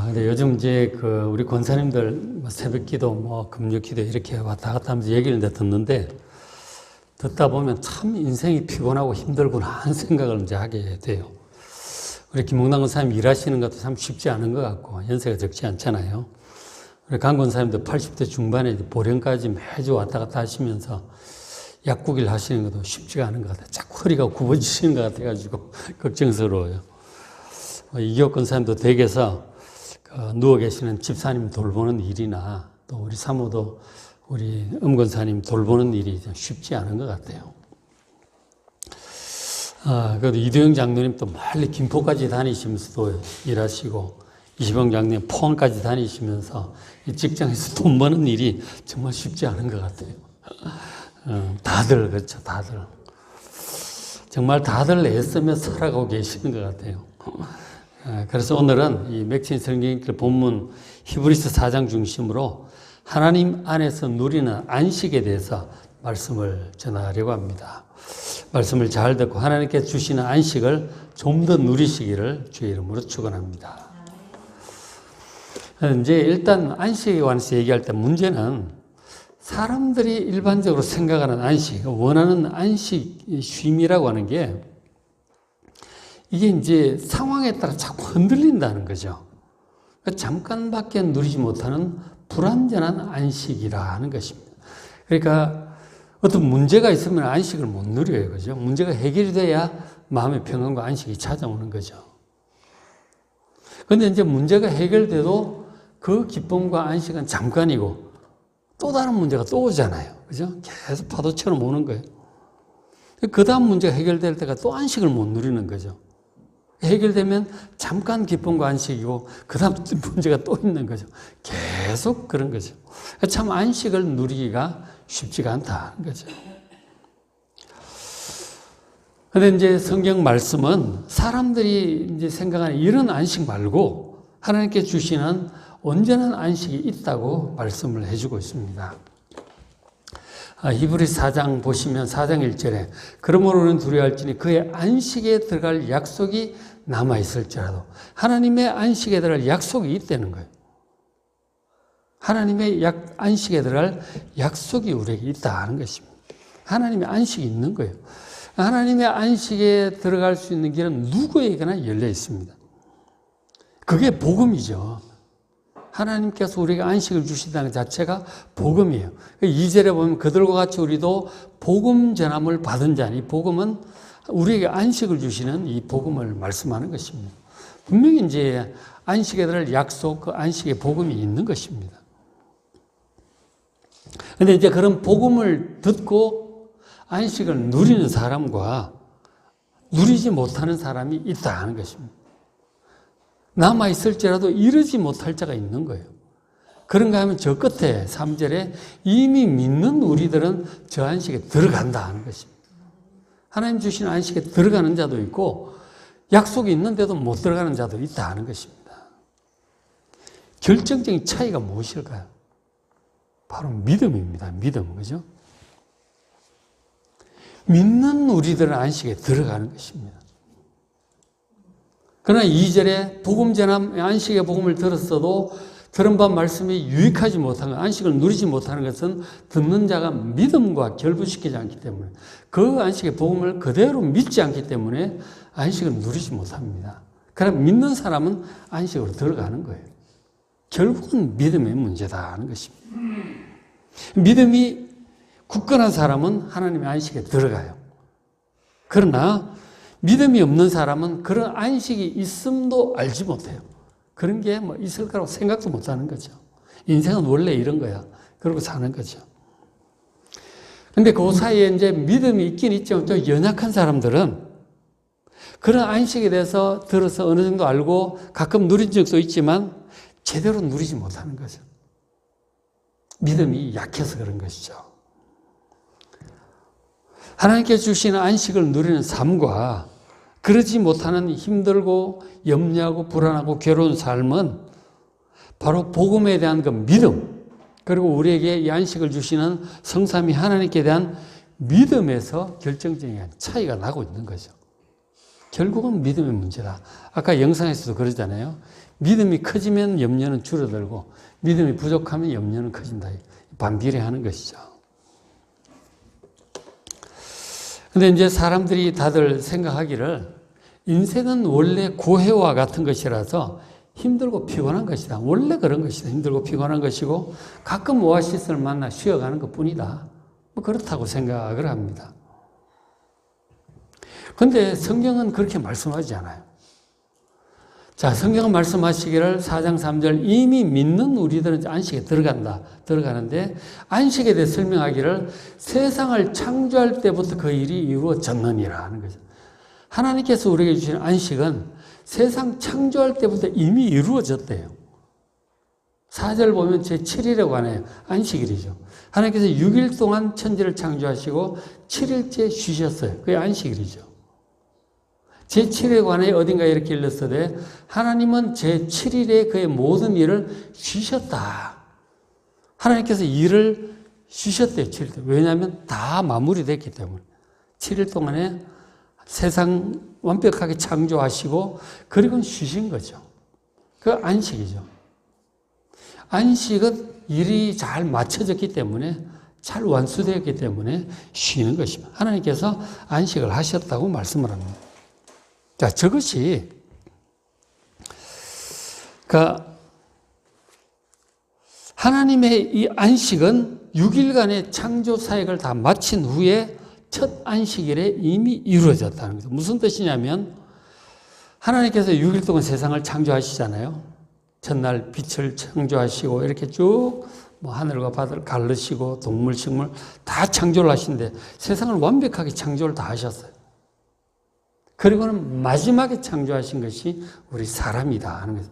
근데 요즘 이제 우리 권사님들 새벽 기도, 금요 기도 이렇게 왔다 갔다 하면서 얘기를 듣는데, 듣다 보면 참 인생이 피곤하고 힘들구나 하는 생각을 이제 하게 돼요. 우리 김홍남 권사님 일하시는 것도 참 쉽지 않은 것 같고, 연세가 적지 않잖아요. 우리 강 권사님도 80대 중반에 보령까지 매주 왔다 갔다 하시면서 약국 일 하시는 것도 쉽지가 않은 것 같아요. 자꾸 허리가 굽어지시는 것 같아가지고 걱정스러워요. 이기옥 권사님도 댁에서 누워 계시는 집사님 돌보는 일이나 또 우리 사모도 우리 권사님 돌보는 일이 쉽지 않은 것 같아요. 그래도 이도영 장로님 또 멀리 김포까지 다니시면서도 일하시고, 이시봉 장로님 포항까지 다니시면서 이 직장에서 돈 버는 일이 정말 쉽지 않은 것 같아요. 다들 그렇죠, 다들. 정말 다들 애쓰며 살아가고 계시는 것 같아요. 그래서 오늘은 이 맥신 성경길 본문 히브리서 4장 중심으로 하나님 안에서 누리는 안식에 대해서 말씀을 전하려고 합니다. 말씀을 잘 듣고 하나님께 주시는 안식을 좀 더 누리시기를 주의 이름으로 축원합니다. 이제 일단 안식에 관해서 얘기할 때 문제는 사람들이 일반적으로 생각하는 안식, 원하는 안식, 쉼이라고 하는 게 이게 이제 상황에 따라 자꾸 흔들린다는 거죠. 잠깐밖에 누리지 못하는 불완전한 안식이라는 것입니다. 그러니까 어떤 문제가 있으면 안식을 못 누려요. 그죠? 문제가 해결이 돼야 마음의 평안과 안식이 찾아오는 거죠. 그런데 이제 문제가 해결돼도 그 기쁨과 안식은 잠깐이고 또 다른 문제가 또 오잖아요. 그죠? 계속 파도처럼 오는 거예요. 그 다음 문제가 해결될 때가 또 안식을 못 누리는 거죠. 해결되면 잠깐 기쁨과 안식이고 그 다음 문제가 또 있는 거죠. 계속 그런 거죠. 참 안식을 누리기가 쉽지가 않다는 거죠. 그런데 이제 성경 말씀은 사람들이 이제 생각하는 이런 안식 말고 하나님께 주시는 온전한 안식이 있다고 말씀을 해주고 있습니다. 히브리 4장 보시면 4장 1절에 그러므로 우리는 두려워할지니 그의 안식에 들어갈 약속이 남아있을지라도, 하나님의 안식에 들어갈 약속이 있다는 거예요. 하나님의 안식에 들어갈 약속이 우리에게 있다는 것입니다. 하나님의 안식이 있는 거예요. 하나님의 안식에 들어갈 수 있는 길은 누구에게나 열려 있습니다. 그게 복음이죠. 하나님께서 우리에게 안식을 주신다는 자체가 복음이에요. 2절에 보면 그들과 같이 우리도 복음 전함을 받은 자니, 복음은 우리에게 안식을 주시는 이 복음을 말씀하는 것입니다. 분명히 이제 안식에 들어갈 약속, 그 안식의 복음이 있는 것입니다. 그런데 이제 그런 복음을 듣고 안식을 누리는 사람과 누리지 못하는 사람이 있다는 것입니다. 남아있을지라도 이루지 못할 자가 있는 거예요. 그런가 하면 저 끝에 3절에 이미 믿는 우리들은 저 안식에 들어간다 하는 것입니다. 하나님 주신 안식에 들어가는 자도 있고 약속이 있는데도 못 들어가는 자도 있다 하는 것입니다. 결정적인 차이가 무엇일까요? 바로 믿음입니다. 믿음, 그죠? 믿는 우리들은 안식에 들어가는 것입니다. 그러나 2절에 복음 전함, 안식의 복음을 들었어도 들은 바 말씀이 유익하지 못한 것, 안식을 누리지 못하는 것은 듣는 자가 믿음과 결부시키지 않기 때문에, 그 안식의 복음을 그대로 믿지 않기 때문에 안식을 누리지 못합니다. 그럼 믿는 사람은 안식으로 들어가는 거예요. 결국은 믿음의 문제다 하는 것입니다. 믿음이 굳건한 사람은 하나님의 안식에 들어가요. 그러나 믿음이 없는 사람은 그런 안식이 있음도 알지 못해요. 그런 게 뭐 있을 거라고 생각도 못 하는 거죠. 인생은 원래 이런 거야. 그러고 사는 거죠. 근데 그 사이에 이제 믿음이 있긴 있지만 좀 연약한 사람들은 그런 안식에 대해서 들어서 어느 정도 알고 가끔 누린 적도 있지만 제대로 누리지 못하는 거죠. 믿음이 약해서 그런 것이죠. 하나님께 주시는 안식을 누리는 삶과 그러지 못하는 힘들고 염려하고 불안하고 괴로운 삶은 바로 복음에 대한 그 믿음, 그리고 우리에게 이 안식을 주시는 성삼위 하나님께 대한 믿음에서 결정적인 차이가 나고 있는 거죠. 결국은 믿음의 문제다. 아까 영상에서도 그러잖아요. 믿음이 커지면 염려는 줄어들고 믿음이 부족하면 염려는 커진다. 반비례하는 것이죠. 근데 이제 사람들이 다들 생각하기를 인생은 원래 고해와 같은 것이라서 힘들고 피곤한 것이다. 원래 그런 것이다. 힘들고 피곤한 것이고 가끔 오아시스를 만나 쉬어가는 것뿐이다. 뭐 그렇다고 생각을 합니다. 그런데 성경은 그렇게 말씀하지 않아요. 자, 성경은 말씀하시기를 4장 3절 이미 믿는 우리들은 안식에 들어가는데 안식에 대해 설명하기를 세상을 창조할 때부터 그 일이 이루어졌느니라 하는 거죠. 하나님께서 우리에게 주신 안식은 세상 창조할 때부터 이미 이루어졌대요. 4절 보면 제7일에 관해요. 안식일이죠. 하나님께서 6일 동안 천지를 창조하시고 7일째 쉬셨어요. 그게 안식일이죠. 제7일에 관해 어딘가에 이렇게 일렀어도 하나님은 제7일에 그의 모든 일을 쉬셨다. 하나님께서 일을 쉬셨대요. 7일. 왜냐하면 다 마무리됐기 때문에. 7일 동안에 세상 완벽하게 창조하시고 그리고 쉬신 거죠. 그 안식이죠. 안식은 일이 잘 맞춰졌기 때문에 잘 완수되었기 때문에 쉬는 것입니다. 하나님께서 안식을 하셨다고 말씀을 합니다. 자, 저것이 하나님의 이 안식은 6일간의 창조 사역을 다 마친 후에 첫 안식일에 이미 이루어졌다는 거죠. 무슨 뜻이냐면 하나님께서 6일 동안 세상을 창조하시잖아요. 첫날 빛을 창조하시고 이렇게 쭉 하늘과 바다를 가르시고 동물, 식물 다 창조를 하시는데 세상을 완벽하게 창조를 다 하셨어요. 그리고는 마지막에 창조하신 것이 우리 사람이다 하는 거죠.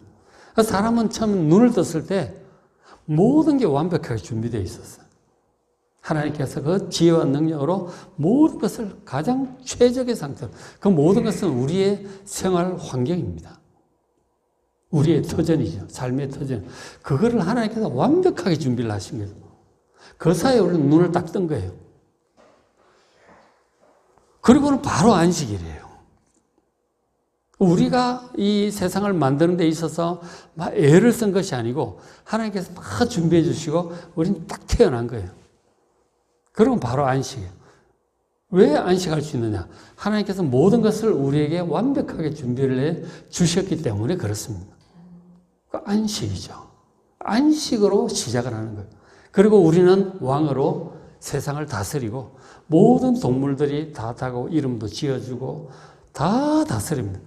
사람은 처음 눈을 떴을 때 모든 게 완벽하게 준비되어 있었어요. 하나님께서 그 지혜와 능력으로 모든 것을 가장 최적의 상태로, 그 모든 것은 우리의 생활 환경입니다. 우리의 터전이죠. 삶의 터전. 그거를 하나님께서 완벽하게 준비를 하신 거예요. 그 사이에 우리는 눈을 딱 뜬 거예요. 그리고는 바로 안식일이에요. 우리가 이 세상을 만드는 데 있어서 막 애를 쓴 것이 아니고 하나님께서 다 준비해 주시고 우리는 딱 태어난 거예요. 그러면 바로 안식이에요. 왜 안식할 수 있느냐? 하나님께서 모든 것을 우리에게 완벽하게 준비를 해 주셨기 때문에 그렇습니다. 안식이죠. 안식으로 시작을 하는 거예요. 그리고 우리는 왕으로 세상을 다스리고 모든 동물들이 다 타고 이름도 지어주고 다 다스립니다.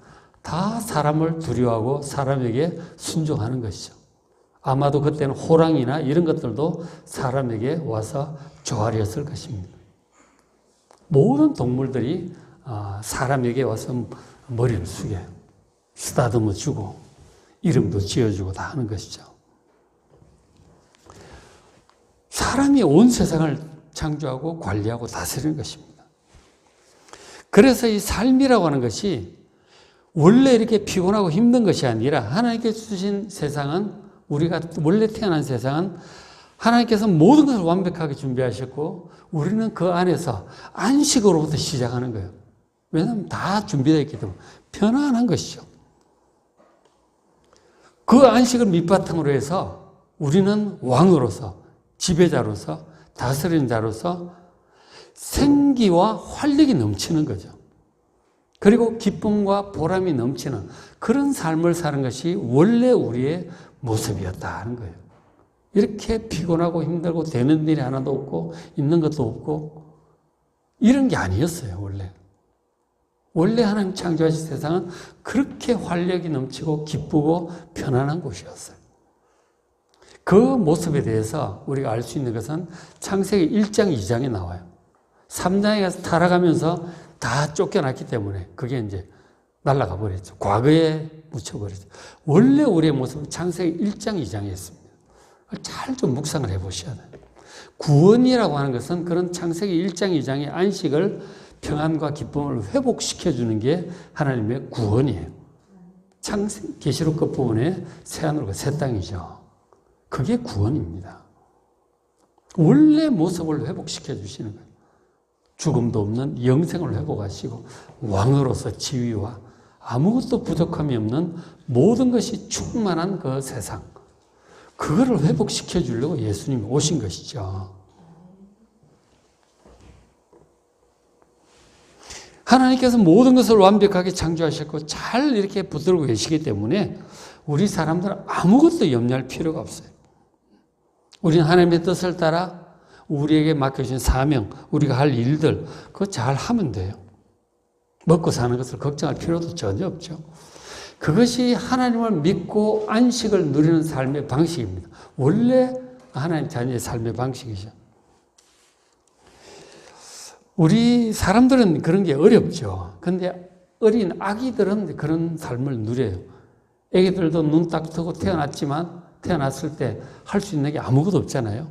다 사람을 두려워하고 사람에게 순종하는 것이죠. 아마도 그때는 호랑이나 이런 것들도 사람에게 와서 조아렸을 것입니다. 모든 동물들이 사람에게 와서 머리를 숙여요. 쓰다듬어 주고 이름도 지어주고 다 하는 것이죠. 사람이 온 세상을 창조하고 관리하고 다스리는 것입니다. 그래서 이 삶이라고 하는 것이 원래 이렇게 피곤하고 힘든 것이 아니라 하나님께서 주신 세상은, 우리가 원래 태어난 세상은 하나님께서 모든 것을 완벽하게 준비하셨고 우리는 그 안에서 안식으로부터 시작하는 거예요. 왜냐하면 다 준비되어 있기 때문에 편안한 것이죠. 그 안식을 밑바탕으로 해서 우리는 왕으로서, 지배자로서, 다스리는 자로서 생기와 활력이 넘치는 거죠. 그리고 기쁨과 보람이 넘치는 그런 삶을 사는 것이 원래 우리의 모습이었다 하는 거예요. 이렇게 피곤하고 힘들고 되는 일이 하나도 없고 있는 것도 없고 이런 게 아니었어요. 원래 하나님 창조하신 세상은 그렇게 활력이 넘치고 기쁘고 편안한 곳이었어요. 그 모습에 대해서 우리가 알 수 있는 것은 창세기 1장 2장에 나와요. 3장에 가서 타락하면서 다 쫓겨났기 때문에 그게 이제 날아가 버렸죠. 과거에 묻혀버렸죠. 원래 우리의 모습은 창세기 1장 2장에 있습니다. 잘 좀 묵상을 해보셔야 돼요. 구원이라고 하는 것은 그런 창세기 1장 2장의 안식을, 평안과 기쁨을 회복시켜주는 게 하나님의 구원이에요. 계시록 끝부분에 새하늘과 새 땅이죠. 그게 구원입니다. 원래 모습을 회복시켜 주시는 거예요. 죽음도 없는 영생을 회복하시고 왕으로서 지위와 아무것도 부족함이 없는 모든 것이 충만한 그 세상, 그거를 회복시켜 주려고 예수님이 오신 것이죠. 하나님께서 모든 것을 완벽하게 창조하셨고 잘 이렇게 붙들고 계시기 때문에 우리 사람들은 아무것도 염려할 필요가 없어요. 우리는 하나님의 뜻을 따라 우리에게 맡겨주신 사명, 우리가 할 일들, 그거 잘 하면 돼요. 먹고 사는 것을 걱정할 필요도 전혀 없죠. 그것이 하나님을 믿고 안식을 누리는 삶의 방식입니다. 원래 하나님 자녀의 삶의 방식이죠. 우리 사람들은 그런 게 어렵죠. 근데 어린 아기들은 그런 삶을 누려요. 아기들도 눈 딱 뜨고 태어났지만 태어났을 때 할 수 있는 게 아무것도 없잖아요.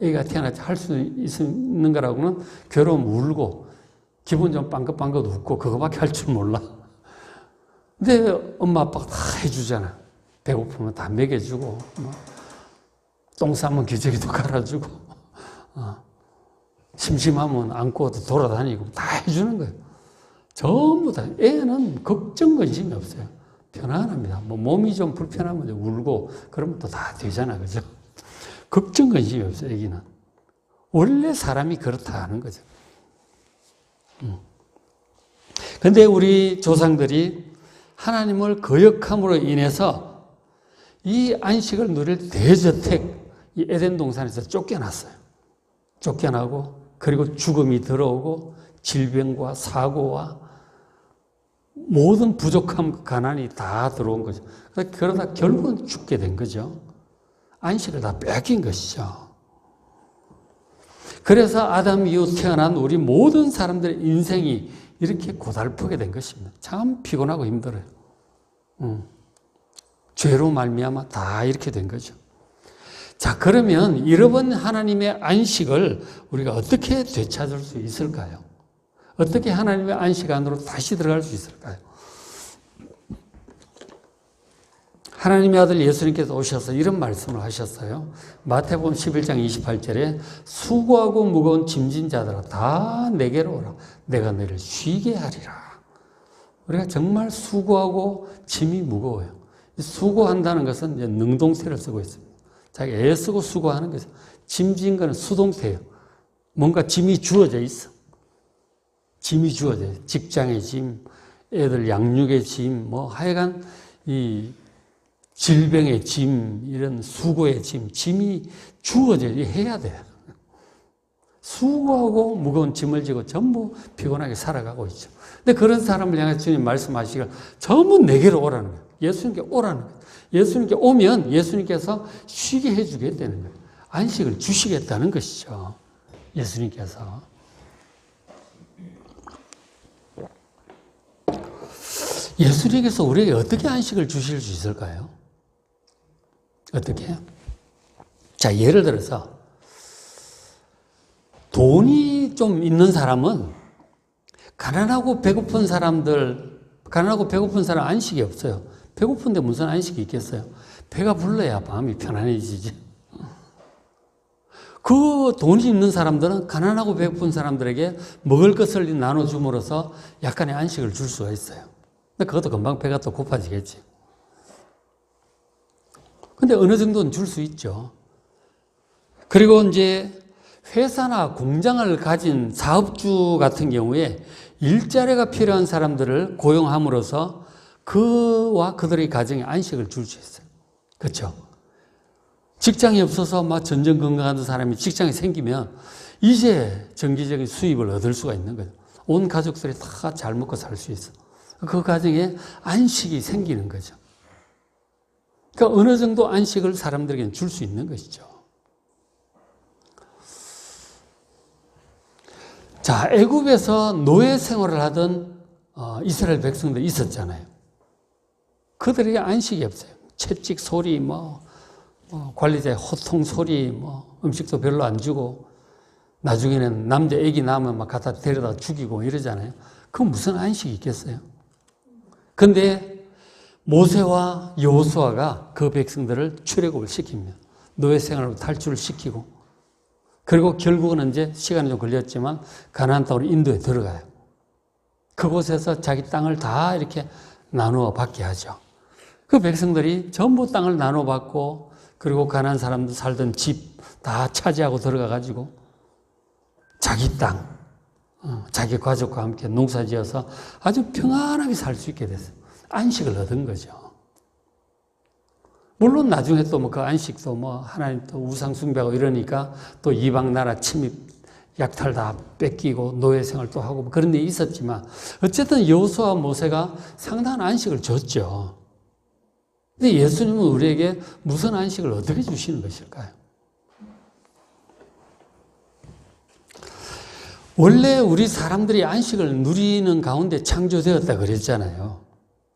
아기가 태어날 때 할 수 있는 거라고는 괴로움 울고 기분 좀 빵긋빵긋 웃고 그거밖에 할 줄 몰라. 근데 엄마 아빠가 다 해주잖아. 배고프면 다 먹여주고 똥 싸면 기저귀도 갈아주고 심심하면 안고도 돌아다니고 다 해주는 거예요. 전부 다. 애는 걱정 관심이 없어요. 편안합니다. 뭐 몸이 좀 불편하면 울고 그러면 또 다 되잖아. 그죠? 걱정 관심이 없어요. 애기는. 원래 사람이 그렇다 하는 거죠. 근데 우리 조상들이 하나님을 거역함으로 인해서 이 안식을 누릴 대저택, 이 에덴 동산에서 쫓겨났어요. 쫓겨나고 그리고 죽음이 들어오고 질병과 사고와 모든 부족함, 가난이 다 들어온 거죠. 그러다 결국은 죽게 된 거죠. 안식을 다 뺏긴 것이죠. 그래서 아담 이후 태어난 우리 모든 사람들의 인생이 이렇게 고달프게 된 것입니다. 참 피곤하고 힘들어요. 죄로 말미암아 다 이렇게 된 거죠. 자, 그러면 잃어버린 하나님의 안식을 우리가 어떻게 되찾을 수 있을까요? 어떻게 하나님의 안식 안으로 다시 들어갈 수 있을까요? 하나님의 아들 예수님께서 오셔서 이런 말씀을 하셨어요. 마태복음 11장 28절에 수고하고 무거운 짐진 자들아 다 내게로 오라. 내가 너희를 쉬게 하리라. 우리가 정말 수고하고 짐이 무거워요. 수고한다는 것은 이제 능동태를 쓰고 있습니다. 자기 애쓰고 수고하는 거죠. 짐진 거는 수동태예요. 뭔가 짐이 주어져 있어. 짐이 주어져 있어요. 직장의 짐, 애들 양육의 짐, 뭐 하여간 이 질병의 짐, 이런 수고의 짐, 짐이 주어져 해야 돼요. 수고하고 무거운 짐을 지고 전부 피곤하게 살아가고 있죠. 근데 그런 사람을 향해 주님 말씀하시기를 전부 내게로 오라는 거예요. 예수님께 오라는 거예요. 예수님께 오면 예수님께서 쉬게 해주게 되는 거예요. 안식을 주시겠다는 것이죠. 예수님께서. 예수님께서 우리에게 어떻게 안식을 주실 수 있을까요? 어떻게 해요? 자, 예를 들어서 돈이 좀 있는 사람은 가난하고 배고픈 사람 안식이 없어요. 배고픈데 무슨 안식이 있겠어요? 배가 불러야 마음이 편안해지지. 그 돈이 있는 사람들은 가난하고 배고픈 사람들에게 먹을 것을 나눠줌으로써 약간의 안식을 줄 수가 있어요. 근데 그것도 금방 배가 또 고파지겠지. 근데 어느 정도는 줄 수 있죠. 그리고 이제 회사나 공장을 가진 사업주 같은 경우에 일자리가 필요한 사람들을 고용함으로써 그와 그들의 가정에 안식을 줄 수 있어요. 그렇죠? 직장이 없어서 막 전전긍긍하는 사람이 직장이 생기면 이제 정기적인 수입을 얻을 수가 있는 거죠. 온 가족들이 다 잘 먹고 살 수 있어. 그 가정에 안식이 생기는 거죠. 그러니까 어느 정도 안식을 사람들에게는 줄 수 있는 것이죠. 자, 애굽에서 노예 생활을 하던 이스라엘 백성들이 있었잖아요. 그들에게 안식이 없어요. 채찍 소리, 관리자의 호통 소리, 음식도 별로 안 주고, 나중에는 남자 애기 낳으면 막 갖다 데려다 죽이고 이러잖아요. 그건 무슨 안식이 있겠어요? 근데 모세와 여호수아가 그 백성들을 출애굽을 시킵니다. 노예 생활로 탈출을 시키고, 그리고 결국은 이제 시간이 좀 걸렸지만 가나안 땅으로 인도에 들어가요. 그곳에서 자기 땅을 다 이렇게 나누어 받게 하죠. 그 백성들이 전부 땅을 나눠받고 그리고 가난한 사람들 살던 집 다 차지하고 들어가가지고 자기 땅, 자기 가족과 함께 농사지어서 아주 평안하게 살 수 있게 됐어요. 안식을 얻은 거죠. 물론 나중에 또 뭐 그 안식도 뭐 하나님 또 우상 숭배하고 이러니까 또 이방 나라 침입, 약탈 다 뺏기고 노예 생활 또 하고 그런 일이 있었지만 어쨌든 여호수아와 모세가 상당한 안식을 줬죠. 근데 예수님은 우리에게 무슨 안식을 어떻게 주시는 것일까요? 원래 우리 사람들이 안식을 누리는 가운데 창조되었다 그랬잖아요.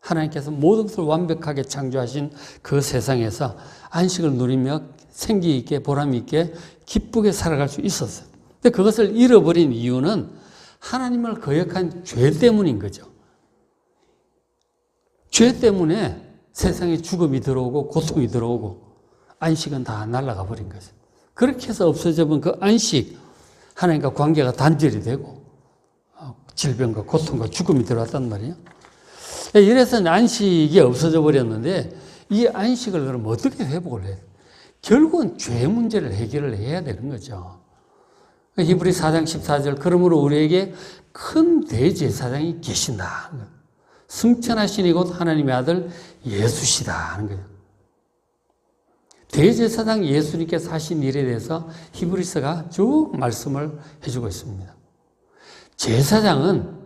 하나님께서 모든 것을 완벽하게 창조하신 그 세상에서 안식을 누리며 생기 있게 보람 있게 기쁘게 살아갈 수 있었어요. 근데 그것을 잃어버린 이유는 하나님을 거역한 죄 때문인 거죠. 죄 때문에 세상에 죽음이 들어오고 고통이 들어오고 안식은 다 날아가 버린 거죠. 그렇게 해서 없어져 본 그 안식, 하나님과 관계가 단절이 되고 질병과 고통과 죽음이 들어왔단 말이에요. 이래서 안식이 없어져 버렸는데 이 안식을 그럼 어떻게 회복을 해요? 결국은 죄 문제를 해결을 해야 되는 거죠. 히브리 4장 14절 그러므로 우리에게 큰 대제사장이 계신다. 승천하시니 곧 하나님의 아들 예수시다 하는 거예요. 대제사장 예수님께서 하신 일에 대해서 히브리서가 쭉 말씀을 해주고 있습니다. 제사장은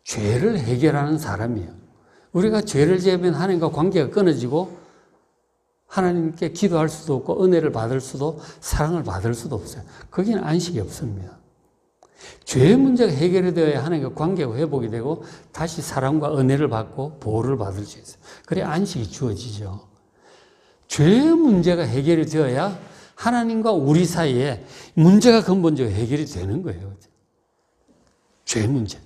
죄를 해결하는 사람이에요. 우리가 죄를 지으면 하나님과 관계가 끊어지고 하나님께 기도할 수도 없고 은혜를 받을 수도 사랑을 받을 수도 없어요. 거기는 안식이 없습니다. 죄의 문제가 해결이 되어야 하나님과 관계가 회복이 되고 다시 사랑과 은혜를 받고 보호를 받을 수 있어요. 그래야 안식이 주어지죠. 죄의 문제가 해결이 되어야 하나님과 우리 사이에 문제가 근본적으로 해결이 되는 거예요. 죄의 문제.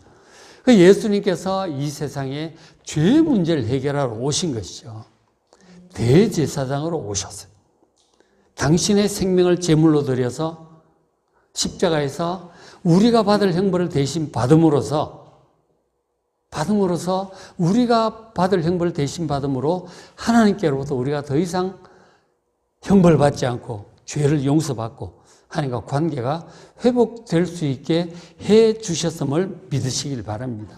예수님께서 이 세상에 죄의 문제를 해결하러 오신 것이죠. 대제사장으로 오셨어요. 당신의 생명을 제물로 드려서 십자가에서 우리가 받을 형벌을 대신 받음으로써 우리가 받을 형벌을 대신 받음으로 하나님께로부터 우리가 더 이상 형벌받지 않고 죄를 용서받고 하나님과 관계가 회복될 수 있게 해 주셨음을 믿으시길 바랍니다.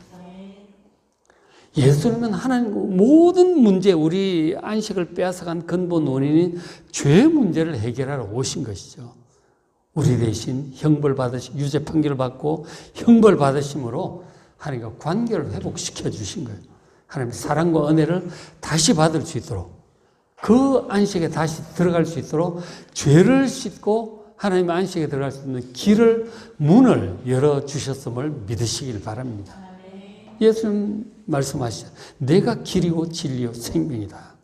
예수님은 하나님 모든 문제, 우리 안식을 빼앗아간 근본 원인인 죄의 문제를 해결하러 오신 것이죠. 우리 대신 유죄 판결을 받고 형벌 받으심으로 하나님과 관계를 회복시켜 주신 거예요. 하나님의 사랑과 은혜를 다시 받을 수 있도록 그 안식에 다시 들어갈 수 있도록 죄를 씻고 하나님의 안식에 들어갈 수 있는 문을 열어주셨음을 믿으시길 바랍니다. 예수님 말씀하시죠. 내가 길이고 진리요 생명이다.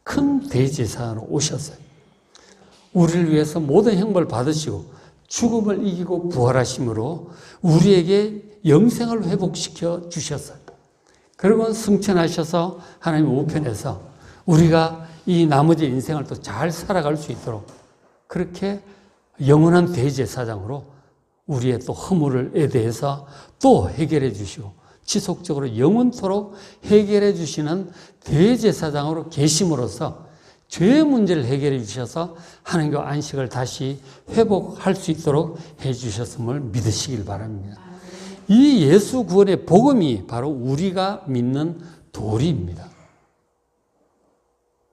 큰 대제사장으로 오셨어요. 우리를 위해서 모든 형벌을 받으시고 죽음을 이기고 부활하심으로 우리에게 영생을 회복시켜 주셨어요. 그리고 승천하셔서 하나님 우편에서 우리가 이 나머지 인생을 또 잘 살아갈 수 있도록 그렇게 영원한 대제사장으로 우리의 또 허물에 대해서 또 해결해 주시고 지속적으로 영원토록 해결해 주시는 대제사장으로 계심으로써 죄의 문제를 해결해 주셔서 하나님과 안식을 다시 회복할 수 있도록 해 주셨음을 믿으시길 바랍니다. 이 예수 구원의 복음이 바로 우리가 믿는 도리입니다.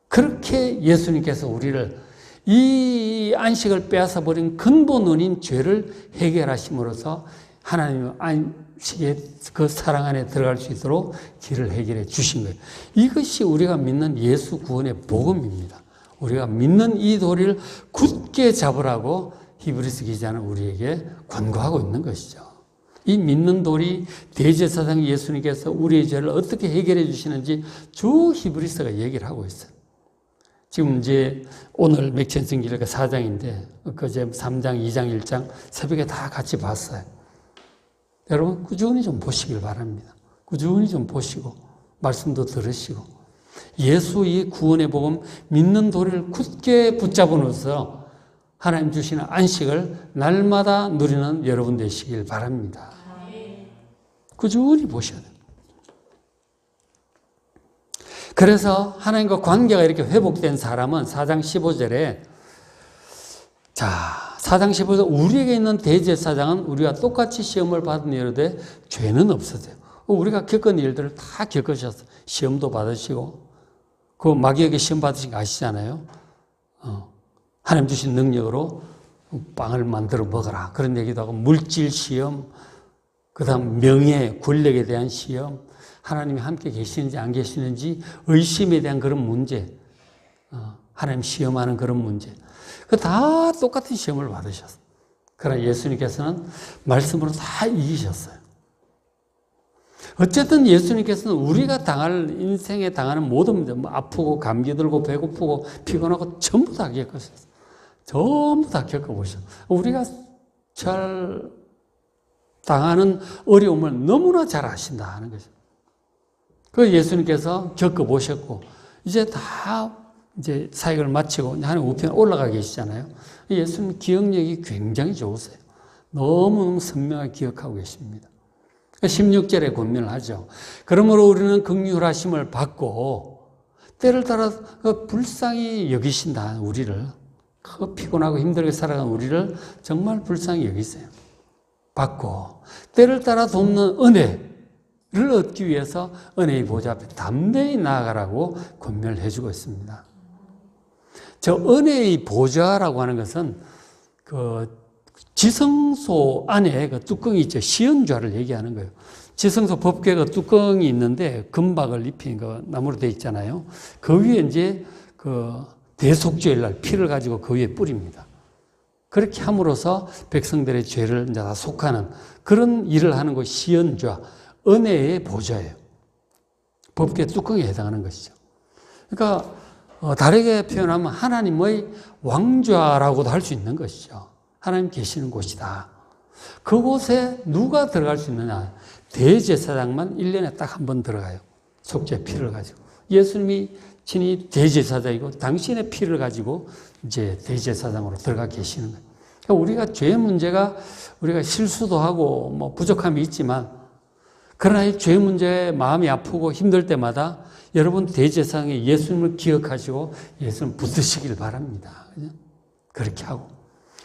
그렇게 예수님께서 우리를 이 안식을 빼앗아 버린 근본 원인 죄를 해결하심으로써 하나님의 안식의 그 사랑 안에 들어갈 수 있도록 길을 해결해 주신 거예요. 이것이 우리가 믿는 예수 구원의 복음입니다. 우리가 믿는 이 도리를 굳게 잡으라고 히브리서 기자는 우리에게 권고하고 있는 것이죠. 이 믿는 도리 대제사장 예수님께서 우리의 죄를 어떻게 해결해 주시는지 쭉 히브리서가 얘기를 하고 있어요. 지금 이제 오늘 맥천성기가 4장인데 그제 3장, 2장, 1장 새벽에 다 같이 봤어요. 여러분 꾸준히 좀 보시길 바랍니다. 꾸준히 좀 보시고 말씀도 들으시고 예수 이 구원의 복음 믿는 도리를 굳게 붙잡으면서 하나님 주시는 안식을 날마다 누리는 여러분 되시길 바랍니다. 꾸준히 보셔야 돼요. 그래서 하나님과 관계가 이렇게 회복된 사람은 4장 15절에 자, 4장 15절 우리에게 있는 대제사장은 우리가 똑같이 시험을 받은 이르되 죄는 없으세요. 우리가 겪은 일들을 다 겪으셨어요. 시험도 받으시고 그 마귀에게 시험 받으신 거 아시잖아요. 하나님 주신 능력으로 빵을 만들어 먹어라. 그런 얘기도 하고 물질 시험, 그 다음 명예, 권력에 대한 시험, 하나님이 함께 계시는지 안 계시는지 의심에 대한 그런 문제, 하나님 시험하는 그런 문제. 그 다 똑같은 시험을 받으셨어요. 그러나 예수님께서는 말씀으로 다 이기셨어요. 어쨌든 예수님께서는 우리가 인생에 당하는 모든 문제, 아프고 감기 들고 배고프고 피곤하고 전부 다 겪으셨어요. 전부 다 겪어보셨어요. 우리가 잘 당하는 어려움을 너무나 잘 아신다 하는 거죠. 그 예수님께서 겪어보셨고, 이제 사역을 마치고 하나님 우편에 올라가 계시잖아요. 예수님 기억력이 굉장히 좋으세요. 너무너무 선명하게 기억하고 계십니다. 16절에 권면을 하죠. 그러므로 우리는 긍휼하심을 받고 때를 따라 불쌍히 여기신다. 우리를 피곤하고 힘들게 살아간 우리를 정말 불쌍히 여기세요. 받고 때를 따라 돕는 은혜를 얻기 위해서 은혜의 보좌 앞에 담대히 나아가라고 권면을 해주고 있습니다. 저 은혜의 보좌라고 하는 것은 지성소 안에 그 뚜껑이 있죠. 시연좌를 얘기하는 거예요. 지성소 법궤 그 뚜껑이 있는데 금박을 입힌 그 나무로 되어 있잖아요. 그 위에 이제 대속죄일 날 피를 가지고 그 위에 뿌립니다. 그렇게 함으로써 백성들의 죄를 이제 다 속하는 그런 일을 하는 것이 시연좌, 은혜의 보좌예요. 법궤 뚜껑에 해당하는 것이죠. 그러니까 다르게 표현하면 하나님의 왕좌라고도 할 수 있는 것이죠. 하나님 계시는 곳이다. 그곳에 누가 들어갈 수 있느냐? 대제사장만 1년에 딱 한 번 들어가요. 속죄 피를 가지고. 예수님이 친히 대제사장이고 당신의 피를 가지고 이제 대제사장으로 들어가 계시는 거예요. 그러니까 우리가 죄 문제가 우리가 실수도 하고 뭐 부족함이 있지만 그러나 이 죄 문제에 마음이 아프고 힘들 때마다 여러분 대제사장의 예수님을 기억하시고 예수님 붙드시길 바랍니다. 그렇게 하고.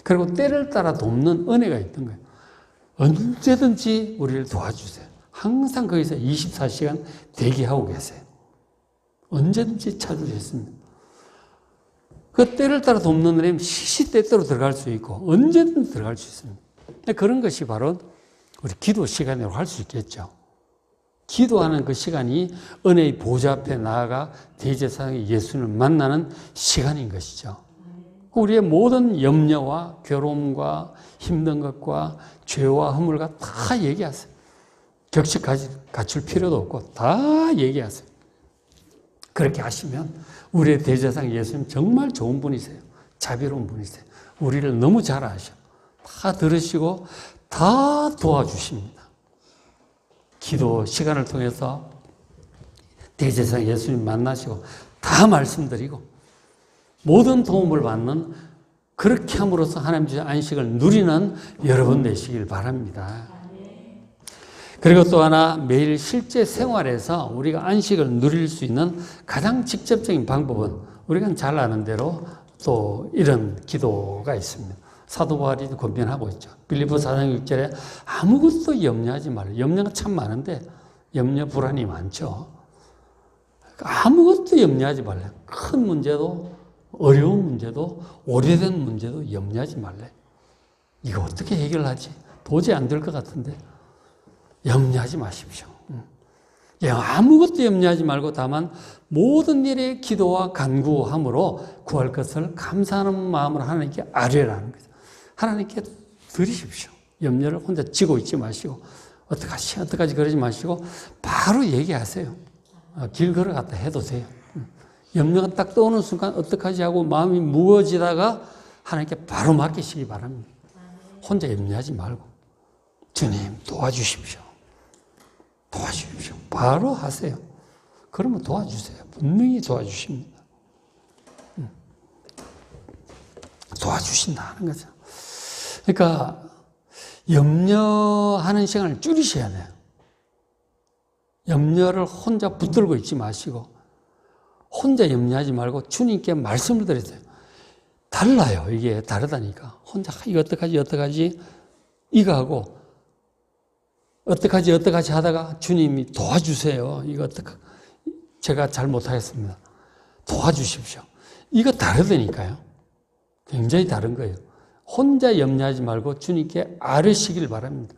그리고 때를 따라 돕는 은혜가 있던 거예요. 언제든지 우리를 도와주세요. 항상 거기서 24시간 대기하고 계세요. 언제든지 찾으셨습니다. 그 때를 따라 돕는 은혜는 시시때때로 들어갈 수 있고 언제든지 들어갈 수 있습니다. 그런 것이 바로 우리 기도 시간이라고 할 수 있겠죠. 기도하는 그 시간이 은혜의 보좌 앞에 나아가 대제사장의 예수님을 만나는 시간인 것이죠. 우리의 모든 염려와 괴로움과 힘든 것과 죄와 허물과 다 얘기하세요. 격식 갖출 필요도 없고 다 얘기하세요. 그렇게 하시면 우리의 대제사장 예수님 정말 좋은 분이세요. 자비로운 분이세요. 우리를 너무 잘 아셔. 다 들으시고 다 도와주십니다. 기도 시간을 통해서 대제사장 예수님 만나시고 다 말씀드리고 모든 도움을 받는 그렇게 함으로써 하나님 주신 안식을 누리는 여러분 되시길 바랍니다. 그리고 또 하나 매일 실제 생활에서 우리가 안식을 누릴 수 있는 가장 직접적인 방법은 우리가 잘 아는 대로 또 이런 기도가 있습니다. 사도 바울이 권면하고 있죠. 빌립보서 4장 6절에 아무것도 염려하지 말라. 염려가 참 많은데 염려 불안이 많죠. 아무것도 염려하지 말라. 큰 문제도 어려운 문제도 오래된 문제도 염려하지 말래. 이거 어떻게 해결하지? 도저히 안 될 것 같은데 염려하지 마십시오. 아무것도 염려하지 말고 다만 모든 일에 기도와 간구함으로 구할 것을 감사하는 마음으로 하나님께 아뢰라는 거죠. 하나님께 드리십시오. 염려를 혼자 지고 있지 마시고 어떡하지 그러지 마시고 바로 얘기하세요. 길 걸어갔다 해도 돼요. 염려가 딱 떠오는 순간 어떡하지 하고 마음이 무거워지다가 하나님께 바로 맡기시기 바랍니다. 혼자 염려하지 말고 주님 도와주십시오. 도와주십시오. 바로 하세요. 그러면 도와주세요. 분명히 도와주십니다. 도와주신다는 거죠. 그러니까 염려하는 시간을 줄이셔야 돼요. 염려를 혼자 붙들고 있지 마시고 혼자 염려하지 말고 주님께 말씀을 드리세요. 달라요. 이게 다르다니까. 혼자 이거 어떡하지 이거 하고 어떡하지 하다가 주님이 도와주세요. 이거 제가 잘 못하겠습니다. 도와주십시오. 이거 다르다니까요. 굉장히 다른 거예요. 혼자 염려하지 말고 주님께 아뢰시길 바랍니다.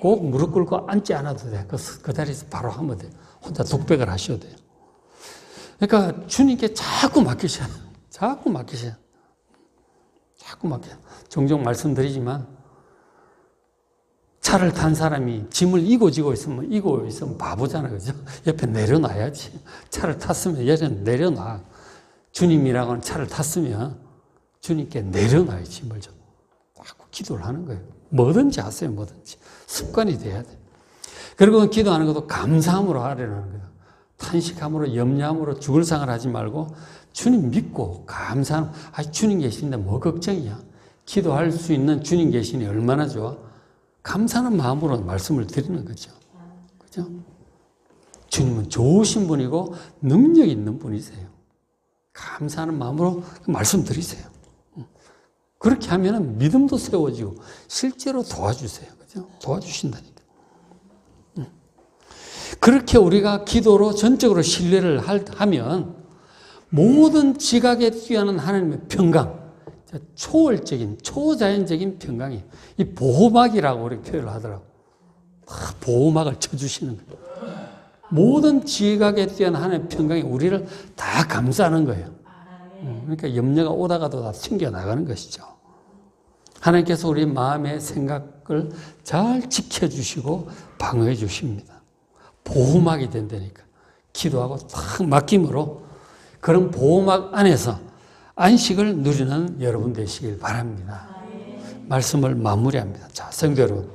꼭 무릎 꿇고 앉지 않아도 돼요. 그 자리에서 바로 하면 돼요. 혼자 독백을 하셔도 돼요. 그러니까 주님께 자꾸 맡기셔야 돼요. 자꾸 맡기셔야 돼요. 종종 말씀드리지만 차를 탄 사람이 짐을 이고 있으면 바보잖아. 그죠? 옆에 내려놔야지. 차를 탔으면 내려놔. 주님이라고는 차를 탔으면 주님께 내려놔요. 짐을 좀. 자꾸 기도를 하는 거예요. 뭐든지 하세요. 뭐든지. 습관이 돼야 돼요. 그리고 기도하는 것도 감사함으로 하려는 거예요. 탄식함으로 염려함으로 죽을 상을 하지 말고 주님 믿고 감사함. 주님 계신데 뭐 걱정이야. 기도할 수 있는 주님 계시니 얼마나 좋아. 감사하는 마음으로 말씀을 드리는 거죠. 그죠? 주님은 좋으신 분이고 능력 있는 분이세요. 감사하는 마음으로 말씀드리세요. 그렇게 하면 믿음도 세워지고 실제로 도와주세요. 그죠? 도와주신다니까. 그렇게 우리가 기도로 전적으로 신뢰를 하면 모든 지각에 뛰어난 하나님의 평강, 초월적인, 초자연적인 평강이 이 보호막이라고 우리 표현을 하더라고요. 보호막을 쳐주시는 거예요. 모든 지각에 뛰어난 하나님의 평강이 우리를 다 감싸는 거예요. 그러니까 염려가 오다가도 다 튕겨나가는 것이죠. 하나님께서 우리 마음의 생각을 잘 지켜주시고 방어해 주십니다. 보호막이 된다니까. 기도하고 딱 맡김으로 그런 보호막 안에서 안식을 누리는 여러분 되시길 바랍니다. 말씀을 마무리합니다. 자, 성도 여러분.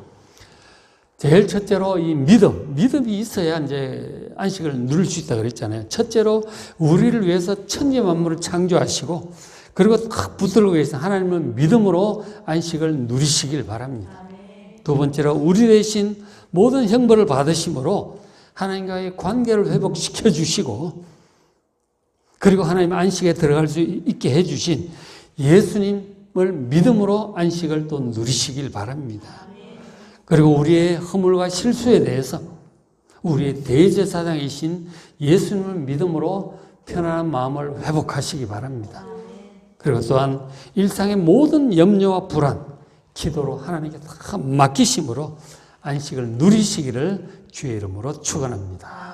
제일 첫째로 이 믿음이 있어야 이제 안식을 누릴 수 있다 그랬잖아요. 첫째로 우리를 위해서 천지 만물을 창조하시고 그리고 딱 붙들고 계신 하나님을 믿음으로 안식을 누리시길 바랍니다. 두 번째로 우리 대신 모든 형벌을 받으심으로 하나님과의 관계를 회복시켜 주시고 그리고 하나님 안식에 들어갈 수 있게 해주신 예수님을 믿음으로 안식을 또 누리시길 바랍니다. 그리고 우리의 허물과 실수에 대해서 우리의 대제사장이신 예수님을 믿음으로 편안한 마음을 회복하시기 바랍니다. 그리고 또한 일상의 모든 염려와 불안, 기도로 하나님께 다 맡기심으로 안식을 누리시기를 주의 이름으로 축원합니다.